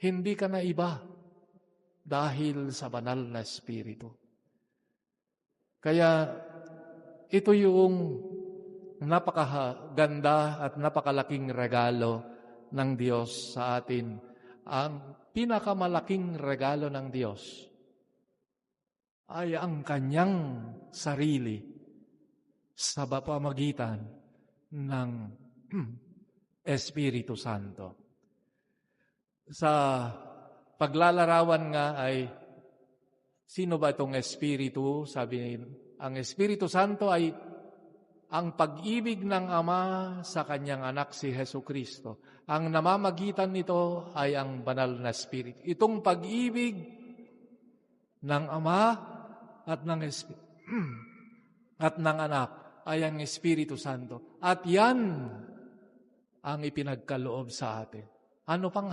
Hindi ka na iba dahil sa banal na Espiritu. Kaya ito yung napakaganda at napakalaking regalo ng Diyos sa atin. Ang pinakamalaking regalo ng Diyos ay ang kanyang sarili sa pamamagitan ng Espiritu Santo. Sa paglalarawan nga ay, sino ba itong Espiritu? Sabi, ang Espiritu Santo ay ang pag-ibig ng Ama sa kanyang anak si Jesucristo. Ang namamagitan nito ay ang banal na Espiritu. Itong pag-ibig ng Ama at ng anak ay ang Espiritu Santo. At yan ang ipinagkaloob sa atin. Ano pang